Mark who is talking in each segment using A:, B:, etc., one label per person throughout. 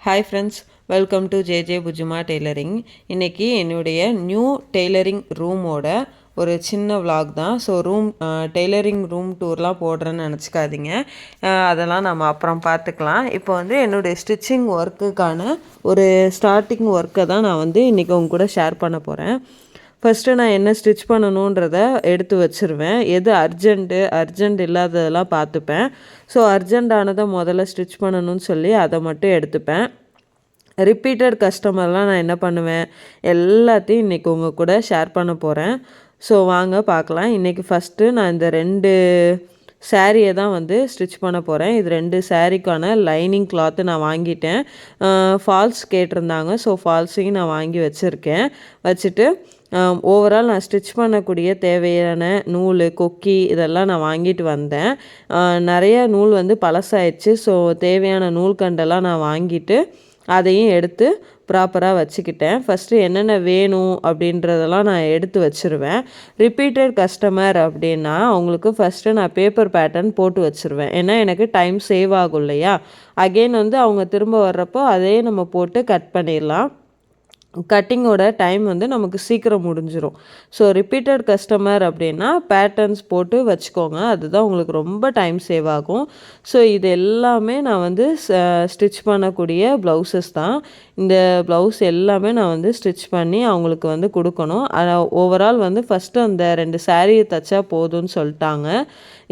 A: Hi friends, welcome to J புஜுமா tailoring. இன்றைக்கி என்னுடைய நியூ டெய்லரிங் ரூமோட ஒரு சின்ன vlog தான். ஸோ டெய்லரிங் ரூம் டூர்லாம் போடுறேன்னு நினச்சிக்காதீங்க. அதெல்லாம் நம்ம அப்புறம் பார்த்துக்கலாம். இப்போ வந்து என்னுடைய ஸ்டிச்சிங் ஒர்க்குக்கான ஒரு ஸ்டார்டிங் ஒர்க்கை தான் நான் வந்து இன்றைக்கி உங்க கூட ஷேர் பண்ண போகிறேன். ஃபஸ்ட்டு நான் என்ன ஸ்டிச் பண்ணணுன்றத எடுத்து வச்சுருவேன். எது அர்ஜெண்ட் இல்லாததெல்லாம் பார்த்துப்பேன். ஸோ அர்ஜெண்ட்டானதை முதல்ல ஸ்டிச் பண்ணணும்னு சொல்லி அதை மட்டும் எடுத்துப்பேன். ரிப்பீட்டட் கஸ்டமர்லாம் நான் என்ன பண்ணுவேன், எல்லாத்தையும் இன்றைக்கி உங்கள் கூட ஷேர் பண்ண போகிறேன். ஸோ வாங்க பார்க்கலாம். இன்றைக்கி ஃபஸ்ட்டு நான் இந்த 2 சாரியை தான் வந்து ஸ்டிச் பண்ண போகிறேன். இது 2 சாரீக்கான லைனிங் கிளாத்து நான் வாங்கிட்டேன். ஃபால்ஸ் கேட்டிருந்தாங்க. ஸோ ஃபால்ஸையும் நான் வாங்கி வச்சுட்டு ஓவரால் நான் ஸ்டிச் பண்ணக்கூடிய தேவையான நூல், கொக்கி இதெல்லாம் நான் வாங்கிட்டு வந்தேன். நிறைய நூல் வந்து பழசாயிடுச்சு. ஸோ தேவையான நூல்கண்டெல்லாம் நான் வாங்கிட்டு அதையும் எடுத்து ப்ராப்பராக வச்சுக்கிட்டேன். ஃபஸ்ட்டு என்னென்ன வேணும் அப்படின்றதெல்லாம் நான் எடுத்து வச்சுருவேன். ரிப்பீட்டட் கஸ்டமர் அப்படின்னா அவங்களுக்கு ஃபஸ்ட்டு நான் பேப்பர் பேட்டர்ன் போட்டு வச்சுருவேன். ஏன்னா எனக்கு டைம் சேவ் ஆகும் இல்லையா. அகெயின் வந்து அவங்க திரும்ப வர்றப்போ அதையே நம்ம போட்டு கட் பண்ணிடலாம். கட்டிங்கோட டைம் வந்து நமக்கு சீக்கிரம் முடிஞ்சிடும். ஸோ ரிப்பீட்டட் கஸ்டமர் அப்படின்னா பேட்டர்ன்ஸ் போட்டு வச்சுக்கோங்க. அதுதான் உங்களுக்கு ரொம்ப டைம் சேவ் ஆகும். ஸோ இது எல்லாமே நான் வந்து ஸ்டிச் பண்ணக்கூடிய ப்ளவுசஸ் தான். இந்த ப்ளவுஸ் எல்லாமே நான் வந்து ஸ்டிச் பண்ணி அவங்களுக்கு வந்து கொடுக்கணும். ஓவரால் வந்து ஃபஸ்ட்டு அந்த 2 சாரியை தைச்சா போதும்னு சொல்லிட்டாங்க.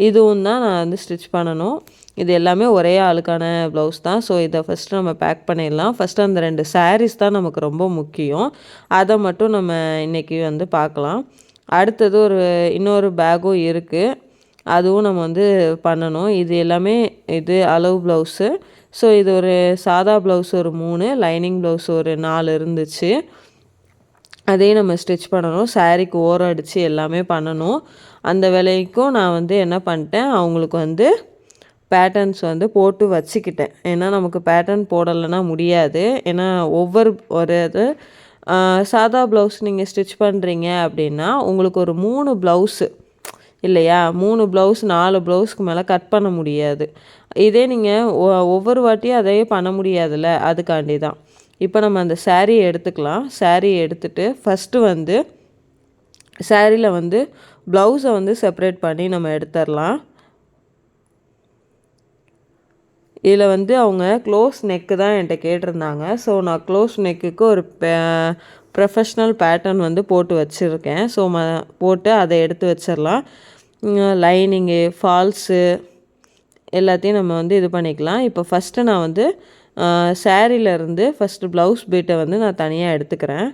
A: இதுவும் தான் நான் வந்து ஸ்டிச் பண்ணணும். இது எல்லாமே ஒரே ஆளுக்கான ப்ளவுஸ் தான். ஸோ இதை ஃபஸ்ட்டு நம்ம பேக் பண்ணிடலாம். ஃபஸ்ட்டு அந்த 2 சாரீஸ் தான் நமக்கு ரொம்ப முக்கியம். அதை மட்டும் நம்ம இன்றைக்கி வந்து பார்க்கலாம். அடுத்தது இன்னொரு பேக்கும் இருக்குது. அதுவும் நம்ம வந்து பண்ணணும். இது எல்லாமே அளவு ப்ளவுஸு. ஸோ இது ஒரு சாதா ப்ளவுஸ் ஒரு 3, லைனிங் ப்ளவுஸ் ஒரு 4 இருந்துச்சு. அதையும் நம்ம ஸ்டிச் பண்ணணும். சாரீக்கு ஓரம் அடித்து எல்லாமே பண்ணணும். அந்த வேலைக்கும் நான் வந்து என்ன பண்ணிட்டேன், அவங்களுக்கு வந்து பேட்டர்ன்ஸ் வந்து போட்டு வச்சுக்கிட்டேன். ஏன்னா நமக்கு பேட்டர்ன் போடலைன்னா முடியாது. ஏன்னா இது சாதா ப்ளவுஸ் நீங்கள் ஸ்டிச் பண்ணுறீங்க அப்படின்னா உங்களுக்கு ஒரு 3 ப்ளவுஸு இல்லையா, 3 ப்ளவுஸ் 4 ப்ளவுஸ்க்கு மேலே கட் பண்ண முடியாது. இதே நீங்கள் ஒவ்வொரு வாட்டியும் அதையே பண்ண முடியாதுல்ல, அதுக்காண்டி தான். இப்போ நம்ம அந்த சாரியை எடுத்துக்கலாம். சாரியை எடுத்துகிட்டு ஃபஸ்ட்டு வந்து சாரியில் வந்து ப்ளவுஸை வந்து செப்பரேட் பண்ணி நம்ம எடுத்துடலாம். இதில் வந்து அவங்க க்ளோஸ் நெக்கு தான் என்கிட்ட கேட்டிருந்தாங்க. ஸோ நான் க்ளோஸ் நெக்குக்கு ஒரு ப்ரொஃபஷ்னல் பேட்டர்ன் வந்து போட்டு வச்சுருக்கேன். ஸோ போட்டு அதை எடுத்து வச்சிடலாம். லைனிங்கு, ஃபால்ஸு எல்லாத்தையும் நம்ம வந்து இது பண்ணிக்கலாம். இப்போ ஃபஸ்ட்டு நான் வந்து சாரியிலேருந்து ஃபஸ்ட்டு ப்ளவுஸ் பீட்டை வந்து நான் தனியாக எடுத்துக்கிறேன்.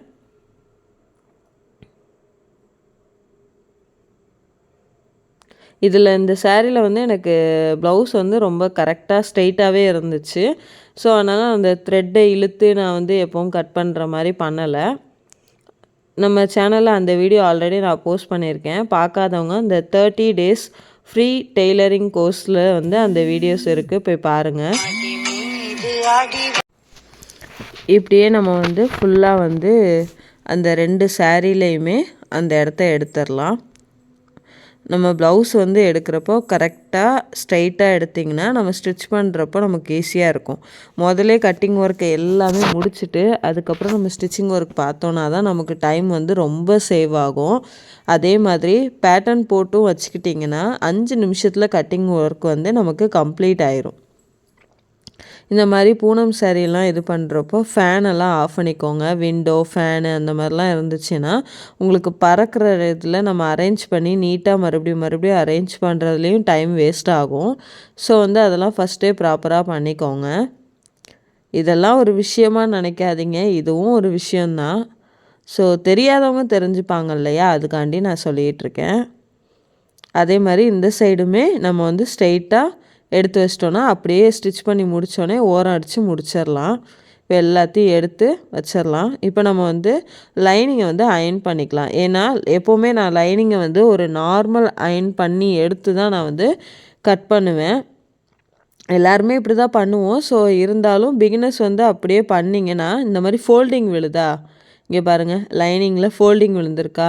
A: இதில் இந்த சாரியில் வந்து எனக்கு ப்ளவுஸ் வந்து ரொம்ப கரெக்டாக ஸ்ட்ரெயிட்டாகவே இருந்துச்சு. ஸோ அதனால் அந்த த்ரெட்டை இழுத்து நான் வந்து எப்போவும் கட் பண்ணுற மாதிரி பண்ணலை. நம்ம சேனலில் அந்த வீடியோ ஆல்ரெடி நான் போஸ்ட் பண்ணியிருக்கேன். பார்க்காதவங்க இந்த 30 days ஃப்ரீ டெய்லரிங் கோர்ஸில் வந்து அந்த வீடியோஸ் இருக்குது, போய் பாருங்கள். இப்படியே நம்ம வந்து ஃபுல்லாக வந்து அந்த 2 சாரிலையுமே அந்த இடத்த எடுத்துடலாம். நம்ம ப்ளவுஸ் வந்து எடுக்கிறப்போ கரெக்டாக ஸ்ட்ரைட்டாக எடுத்திங்கன்னா நம்ம ஸ்டிச் பண்ணுறப்போ நமக்கு ஈஸியாக இருக்கும். முதல்ல கட்டிங் ஒர்க்கை எல்லாமே முடிச்சுட்டு அதுக்கப்புறம் நம்ம ஸ்டிச்சிங் ஒர்க் பார்த்தோன்னா தான் நமக்கு டைம் வந்து ரொம்ப சேவ் ஆகும். அதே மாதிரி பேட்டர்ன் போட்டும் வச்சுக்கிட்டிங்கன்னா 5 நிமிஷத்தில் கட்டிங் ஒர்க் வந்து நமக்கு கம்ப்ளீட் ஆயிரும். இந்த மாதிரி பூனம் சாரீலாம் இது பண்ணுறப்போ ஃபேனெல்லாம் ஆஃப் பண்ணிக்கோங்க. விண்டோ, ஃபேனு அந்த மாதிரிலாம் இருந்துச்சுன்னா உங்களுக்கு பறக்கிற இதில் நம்ம அரேஞ்ச் பண்ணி நீட்டாக மறுபடியும் அரேஞ்ச் பண்ணுறதுலேயும் டைம் வேஸ்ட் ஆகும். ஸோ வந்து அதெல்லாம் ஃபஸ்ட்டே ப்ராப்பராக பண்ணிக்கோங்க. இதெல்லாம் ஒரு விஷயமாக நினைக்காதீங்க, இதுவும் ஒரு விஷயந்தான். ஸோ தெரியாதவங்க தெரிஞ்சுப்பாங்க இல்லையா, அதுக்காண்டி நான் சொல்லிகிட்ருக்கேன். அதே மாதிரி இந்த சைடுமே நம்ம வந்து ஸ்ட்ரெயிட்டாக எடுத்து வச்சிட்டோன்னா அப்படியே ஸ்டிச் பண்ணி முடித்தோடனே ஓரம் அடித்து முடிச்சிடலாம். இப்போ எல்லாத்தையும் எடுத்து வச்சிடலாம். இப்போ நம்ம வந்து லைனிங்கை வந்து அயன் பண்ணிக்கலாம். ஏன்னா எப்போவுமே நான் லைனிங்கை வந்து ஒரு நார்மல் அயன் பண்ணி எடுத்து தான் நான் வந்து கட் பண்ணுவேன். எல்லாருமே இப்படி தான் பண்ணுவோம். ஸோ இருந்தாலும் பிகினர்ஸ் வந்து அப்படியே பண்ணிங்கன்னா இந்த மாதிரி ஃபோல்டிங் விழுதா, இங்கே பாருங்கள் லைனிங்கில் ஃபோல்டிங் விழுந்திருக்கா.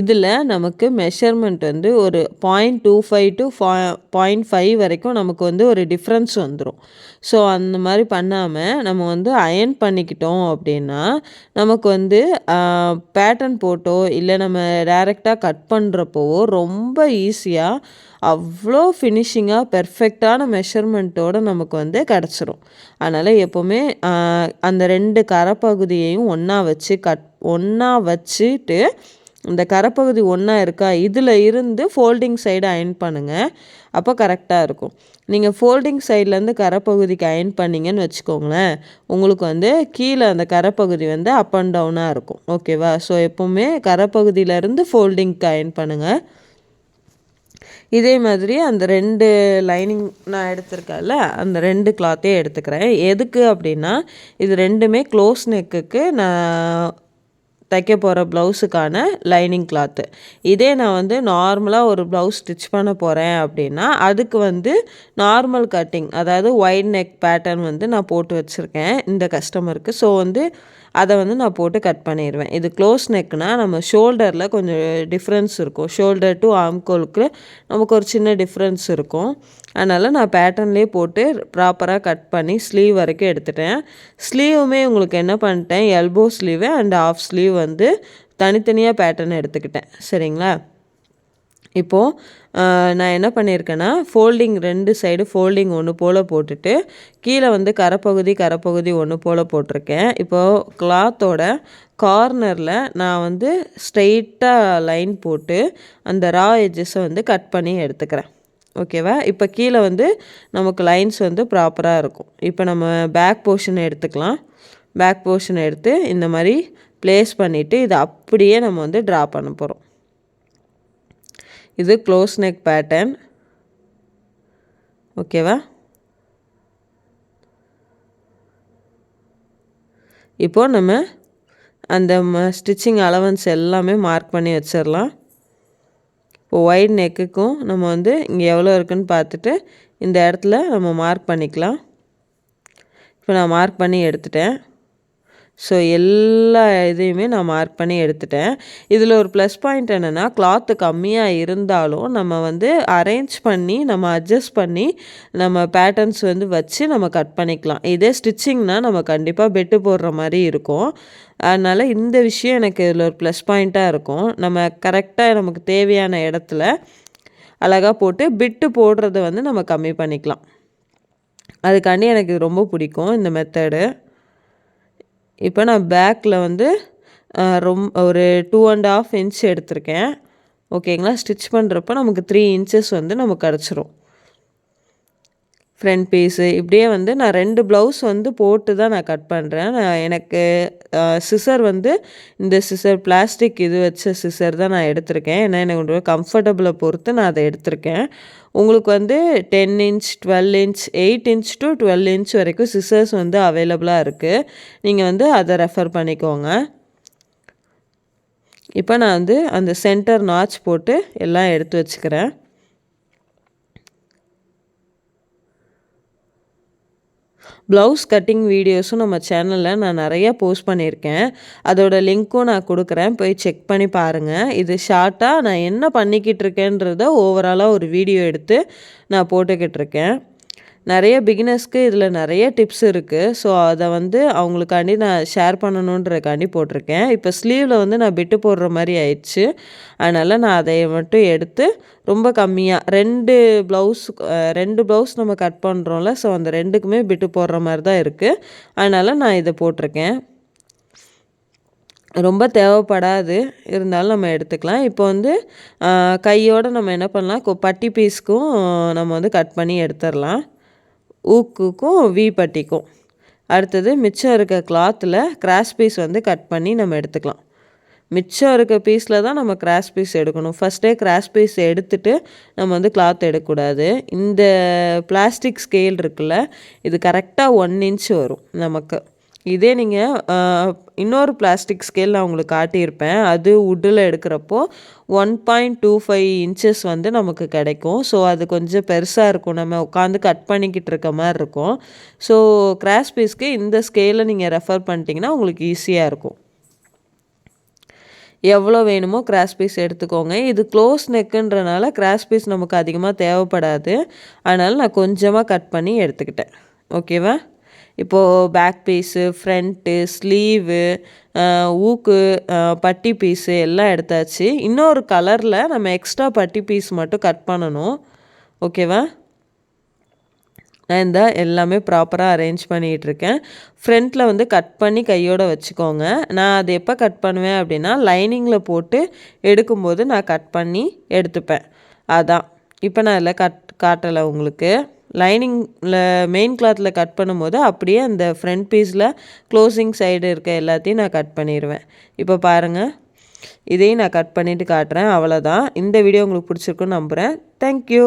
A: இதில் நமக்கு மெஷர்மெண்ட் வந்து ஒரு 0.25 to 0.5 வரைக்கும் நமக்கு வந்து ஒரு டிஃப்ரென்ஸ் வந்துடும். ஸோ அந்த மாதிரி பண்ணாமல் நம்ம வந்து அயர்ன் பண்ணிக்கிட்டோம் அப்படின்னா நமக்கு வந்து பேட்டர்ன் போட்டோ இல்லை நம்ம டைரெக்டாக கட் பண்ணுறப்போவோ ரொம்ப ஈஸியாக அவ்வளோ ஃபினிஷிங்காக பெர்ஃபெக்டான மெஷர்மெண்ட்டோடு நமக்கு வந்து கிடச்சிரும். அதனால் எப்போவுமே அந்த 2 கரைப்பகுதியையும் ஒன்றா வச்சுட்டு இந்த கரைப்பகுதி ஒன்றா இருக்கா இதில் இருந்து ஃபோல்டிங் சைடு அயர்ன் பண்ணுங்கள். அப்போ கரெக்டாக இருக்கும். நீங்கள் ஃபோல்டிங் சைட்லேருந்து கரைப்பகுதிக்கு அயர்ன் பண்ணிங்கன்னு வச்சுக்கோங்களேன், உங்களுக்கு வந்து கீழே அந்த கரைப்பகுதி வந்து அப் அண்ட் டவுனாக இருக்கும். ஓகேவா? ஸோ எப்போவுமே கரைப்பகுதியிலேருந்து ஃபோல்டிங்க்கு அயர்ன் பண்ணுங்கள். இதே மாதிரி அந்த 2 லைனிங் நான் எடுத்திருக்கேன்ல அந்த 2 கிளாத்தையும் எடுத்துக்கிறேன். எதுக்கு அப்படின்னா இது 2மே க்ளோஸ் நெக்குக்கு நான் தைக்க போகிற ப்ளவுஸுக்கான லைனிங் கிளாத்து. இதே நான் வந்து நார்மலாக ஒரு ப்ளவுஸ் ஸ்டிச் பண்ண போகிறேன் அப்படின்னா அதுக்கு வந்து நார்மல் கட்டிங், அதாவது ஒயிட் நெக் பேட்டர்ன் வந்து நான் போட்டு வச்சுருக்கேன் இந்த கஸ்டமருக்கு. ஸோ வந்து அதை வந்து நான் போட்டு கட் பண்ணிடுவேன். இது க்ளோஸ் நெக்னால் நம்ம ஷோல்டரில் கொஞ்சம் டிஃப்ரென்ஸ் இருக்கும். ஷோல்டர் டு ஆம்கோலுக்கு நமக்கு ஒரு சின்ன டிஃப்ரென்ஸ் இருக்கும். அதனால் நான் பேட்டர்ன்லேயே போட்டு ப்ராப்பராக கட் பண்ணி ஸ்லீவ் வரைக்கும் எடுத்துட்டேன். ஸ்லீவுமே உங்களுக்கு என்ன பண்ணிட்டேன், elbow sleeve and half sleeve வந்து தனித்தனியாக பேட்டர்ன் எடுத்துக்கிட்டேன். சரிங்களா? இப்போது நான் என்ன பண்ணியிருக்கேன்னா ஃபோல்டிங் 2 சைடு ஃபோல்டிங் ஒன்று போல் போட்டுட்டு கீழே வந்து கரைப்பகுதி ஒன்று போல் போட்டிருக்கேன். இப்போது கிளாத்தோட கார்னரில் நான் வந்து ஸ்ட்ரெயிட்டாக லைன் போட்டு அந்த ரா எட்ஜஸை வந்து கட் பண்ணி எடுத்துக்கிறேன். ஓகேவா? இப்போ கீழே வந்து நமக்கு லைன்ஸ் வந்து ப்ராப்பராக இருக்கும். இப்போ நம்ம பேக் போர்ஷனை எடுத்துக்கலாம். பேக் போர்ஷனை எடுத்து இந்த மாதிரி ப்ளேஸ் பண்ணிவிட்டு இதை அப்படியே நம்ம வந்து ட்ரா பண்ண போகிறோம். இது க்ளோஸ் நெக் பேட்டர்ன். ஓகேவா? இப்போது நம்ம அந்த ஸ்டிச்சிங் அலவன்ஸ் எல்லாமே மார்க் பண்ணி வச்சிடலாம். இப்போ ஒயிட் நெக்குக்கும் நம்ம வந்து இங்கே எவ்வளோ இருக்குதுன்னு பார்த்துட்டு இந்த இடத்துல நம்ம மார்க் பண்ணிக்கலாம். இப்போ நான் மார்க் பண்ணி எடுத்துட்டேன். ஸோ எல்லா இதையுமே நான் மார்க் பண்ணி எடுத்துட்டேன். இதில் ஒரு ப்ளஸ் பாயிண்ட் என்னென்னா கிளாத்து கம்மியாக இருந்தாலும் நம்ம வந்து அரேஞ்ச் பண்ணி நம்ம அட்ஜஸ்ட் பண்ணி நம்ம பேட்டர்ன்ஸ் வந்து வச்சு நம்ம கட் பண்ணிக்கலாம். இதே ஸ்டிச்சிங்னால் நம்ம கண்டிப்பாக பெட்டு போடுற மாதிரி இருக்கும். அதனால் இந்த விஷயம் எனக்கு இதில் ஒரு ப்ளஸ் பாயிண்ட்டாக இருக்கும். நம்ம கரெக்டாக நமக்கு தேவையான இடத்துல அழகாக போட்டு பிட்டு போடுறத வந்து நம்ம கம்மி பண்ணிக்கலாம். அதுக்காண்டி எனக்கு இது ரொம்ப பிடிக்கும் இந்த மெத்தடு. இப்போ நான் பேக்கில் வந்து ஒரு 2.5 இன்ச் எடுத்திருக்கேன். ஓகேங்களா? ஸ்டிச் பண்ணுறப்போ நமக்கு 3 இன்ச்சஸ் வந்து நமக்கு கிடச்சிரும். ஃப்ரண்ட் பீஸு இப்படியே வந்து நான் 2 ப்ளவுஸ் வந்து போட்டு தான் நான் கட் பண்ணுறேன். எனக்கு சிசர் வந்து இந்த சிசர் பிளாஸ்டிக் இது வச்ச சிசர் தான் நான் எடுத்திருக்கேன். ஏன்னா எனக்கு கம்ஃபர்டபுளை பொறுத்து நான் அதை எடுத்திருக்கேன். உங்களுக்கு வந்து 10 inch 12 inch 8 inch to 12 inch வரைக்கும் சிசர்ஸ் வந்து அவைலபிளாக இருக்குது. நீங்கள் வந்து அதை ரெஃபர் பண்ணிக்கோங்க. இப்போ நான் வந்து அந்த சென்டர் நாச் போட்டு எல்லாம் எடுத்து வச்சுக்கிறேன். ப்ளவுஸ் கட்டிங் வீடியோஸும் நம்ம சேனலில் நான் நிறையா போஸ்ட் பண்ணியிருக்கேன். அதோட லிங்க்கும் நான் கொடுக்குறேன், போய் செக் பண்ணி பாருங்கள். இது ஷார்ட்டாக நான் என்ன பண்ணிக்கிட்டு இருக்கேன்றத ஓவராலாக ஒரு வீடியோ எடுத்து நான் போட்டுக்கிட்டு இருக்கேன். நிறைய பிகினர்ஸ்க்கு இதில் நிறைய டிப்ஸ் இருக்குது. ஸோ அதை வந்து அவங்களுக்காண்டி நான் ஷேர் பண்ணணுன்றக்காண்டி போட்டிருக்கேன். இப்போ ஸ்லீவில் வந்து நான் பிட்டு போடுற மாதிரி ஆயிடுச்சு. அதனால் நான் அதை மட்டும் எடுத்து ரொம்ப கம்மியாக 2 ப்ளவுஸ் நம்ம கட் பண்ணுறோம்ல, ஸோ அந்த 2க்குமே பிட்டு போடுற மாதிரி தான் இருக்குது. அதனால் நான் இதை போட்டிருக்கேன். ரொம்ப தேவைப்படாது, இருந்தாலும் நம்ம எடுத்துக்கலாம். இப்போ வந்து கையோடு நம்ம என்ன பண்ணலாம், பட்டி பீஸ்க்கும் நம்ம வந்து கட் பண்ணி எடுத்துடலாம். ஊக்குக்கும் வி பட்டிக்கும். அடுத்தது மிச்சம் இருக்க கிளாத்தில் கிராஸ் பீஸ் வந்து கட் பண்ணி நம்ம எடுத்துக்கலாம். மிச்சம் இருக்க பீஸில் தான் நம்ம கிராஸ் பீஸ் எடுக்கணும். ஃபஸ்ட்டே கிராஸ் பீஸ் எடுத்துகிட்டு நம்ம வந்து கிளாத் எடுக்கக்கூடாது. இந்த பிளாஸ்டிக் ஸ்கேல் இருக்குல்ல, இது கரெக்டாக 1 இன்ச் வரும் நமக்கு. இதே நீங்கள் இன்னொரு பிளாஸ்டிக் ஸ்கேல் நான் உங்களுக்கு காட்டியிருப்பேன், அது வுட்டில் எடுக்கிறப்போ 1.25 இன்ச்சஸ் வந்து நமக்கு கிடைக்கும். ஸோ அது கொஞ்சம் பெருசாக இருக்கும், நம்ம உட்காந்து கட் பண்ணிக்கிட்டு இருக்க மாதிரி இருக்கும். ஸோ கிராஸ் பீஸ்க்கு இந்த ஸ்கேலை நீங்கள் ரெஃபர் பண்ணிட்டீங்கன்னா உங்களுக்கு ஈஸியாக இருக்கும். எவ்வளோ வேணுமோ கிராஸ் பீஸ் எடுத்துக்கோங்க. இது க்ளோஸ் நெக்குன்றனால கிராஸ் பீஸ் நமக்கு அதிகமாக தேவைப்படாது. அதனால் நான் கொஞ்சமாக கட் பண்ணி எடுத்துக்கிட்டேன். ஓகேவா? இப்போது பேக் பீஸு, ஃப்ரண்ட்டு, ஸ்லீவு, ஊக்கு, பட்டி பீஸு எல்லாம் எடுத்தாச்சு. இன்னொரு கலரில் நம்ம எக்ஸ்ட்ரா பட்டி பீஸ் மட்டும் கட் பண்ணணும். ஓகேவா? நான் இந்த எல்லாமே ப்ராப்பராக அரேஞ்ச் பண்ணிகிட்ருக்கேன். ஃப்ரண்ட்டில் வந்து கட் பண்ணி கையோடு வச்சுக்கோங்க. நான் அது எப்போ கட் பண்ணுவேன் அப்படின்னா லைனிங்கில் போட்டு எடுக்கும்போது நான் கட் பண்ணி எடுத்துப்பேன். அதான் இப்போ நான் இதில் காட்டலை உங்களுக்கு. லைனிங்கில் மெயின் கிளாத்தில் கட் பண்ணும்போது அப்படியே அந்த ஃப்ரண்ட் பீஸில் க்ளோசிங் சைடு இருக்க எல்லாத்தையும் நான் கட் பண்ணிடுவேன். இப்போ பாருங்கள், இதையும் நான் கட் பண்ணிவிட்டு காட்டுறேன். அவ்வளோதான். இந்த வீடியோ உங்களுக்கு பிடிச்சிருக்குன்னு நம்புகிறேன். தேங்க்யூ.